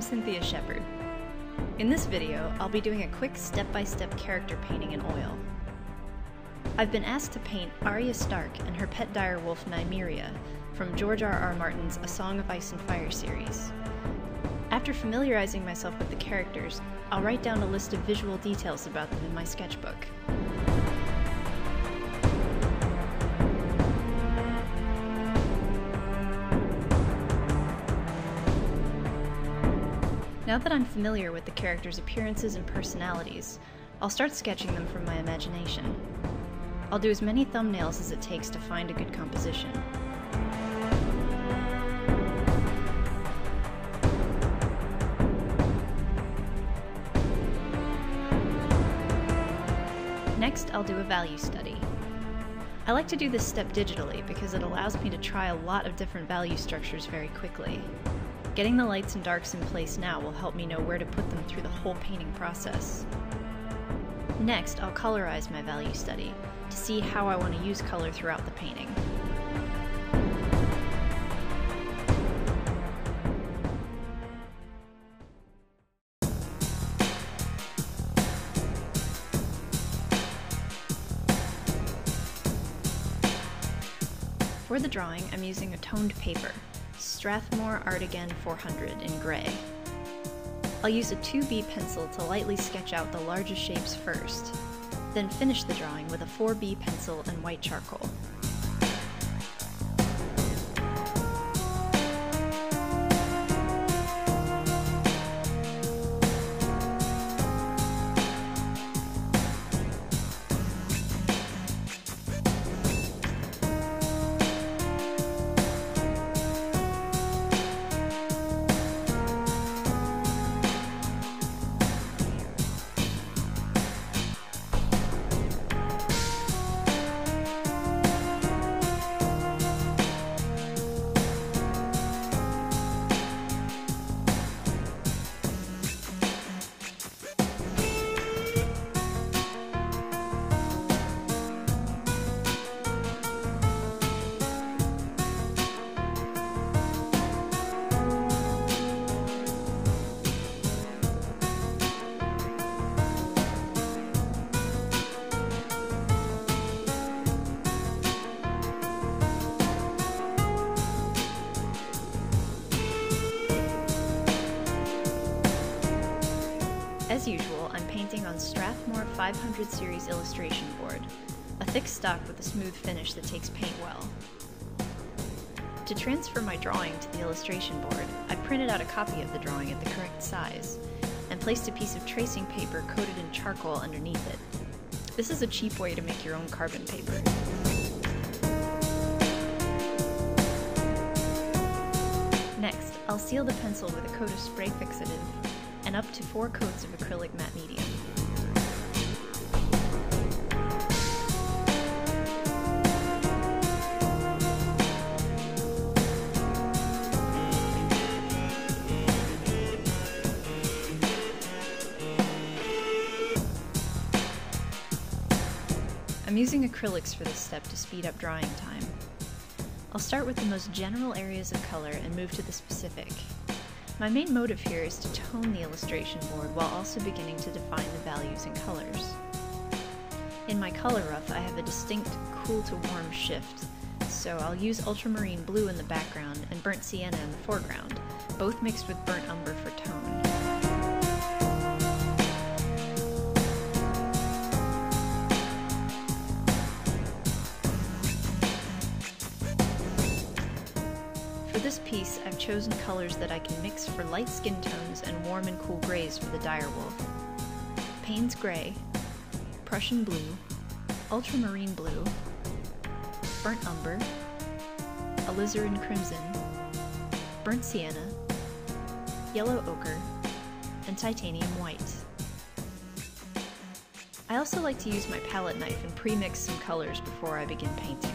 Cynthia Shepard. In this video, I'll be doing a quick step-by-step character painting in oil. I've been asked to paint Arya Stark and her pet direwolf Nymeria from George R.R. Martin's A Song of Ice and Fire series. After familiarizing myself with the characters, I'll write down a list of visual details about them in my sketchbook. Now that I'm familiar with the characters' appearances and personalities, I'll start sketching them from my imagination. I'll do as many thumbnails as it takes to find a good composition. Next, I'll do a value study. I like to do this step digitally because it allows me to try a lot of different value structures very quickly. Getting the lights and darks in place now will help me know where to put them through the whole painting process. Next, I'll colorize my value study to see how I want to use color throughout the painting. For the drawing, I'm using a toned paper, Strathmore Artigan 400 in gray. I'll use a 2B pencil to lightly sketch out the largest shapes first, then finish the drawing with a 4B pencil and white charcoal. As usual, I'm painting on Strathmore 500 series illustration board, a thick stock with a smooth finish that takes paint well. To transfer my drawing to the illustration board, I printed out a copy of the drawing at the correct size, and placed a piece of tracing paper coated in charcoal underneath it. This is a cheap way to make your own carbon paper. Next, I'll seal the pencil with a coat of spray fixative and up to 4 coats of acrylic matte medium. I'm using acrylics for this step to speed up drying time. I'll start with the most general areas of color and move to the specific. My main motive here is to tone the illustration board while also beginning to define the values and colors. In my color rough, I have a distinct cool to warm shift, so I'll use ultramarine blue in the background and burnt sienna in the foreground, both mixed with burnt umber for tone. For this piece, I've chosen colors that I can mix for light skin tones and warm and cool grays for the direwolf. Payne's Gray, Prussian Blue, Ultramarine Blue, Burnt Umber, Alizarin Crimson, Burnt Sienna, Yellow Ochre, and Titanium White. I also like to use my palette knife and pre-mix some colors before I begin painting.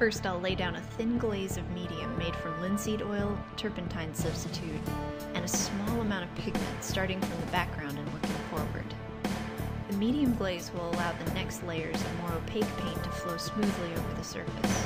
First, I'll lay down a thin glaze of medium made from linseed oil, turpentine substitute, and a small amount of pigment starting from the background and looking forward. The medium glaze will allow the next layers of more opaque paint to flow smoothly over the surface.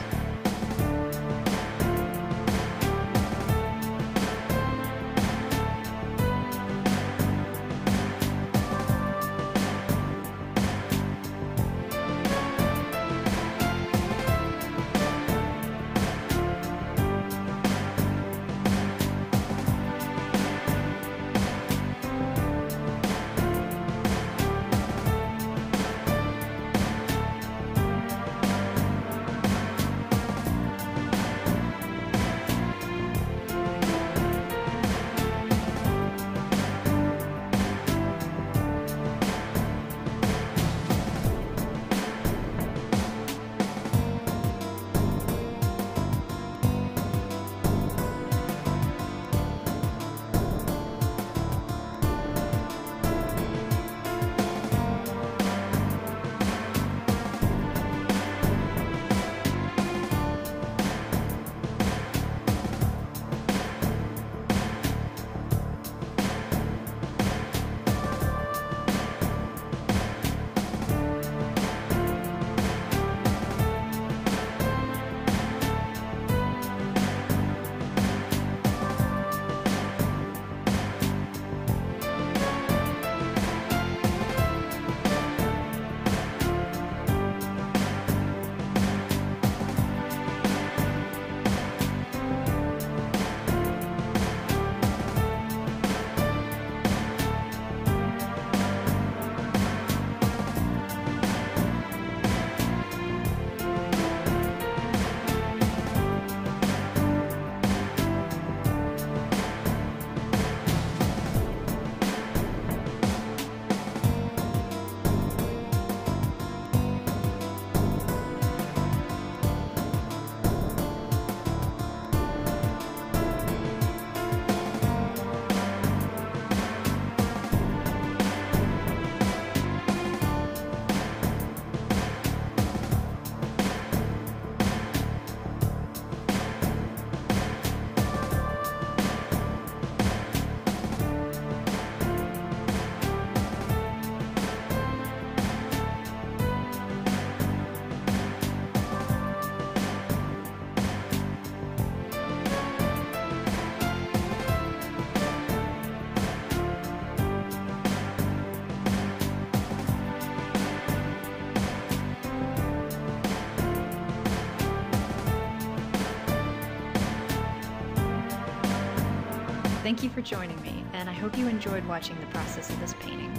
Thank you for joining me, and I hope you enjoyed watching the process of this painting.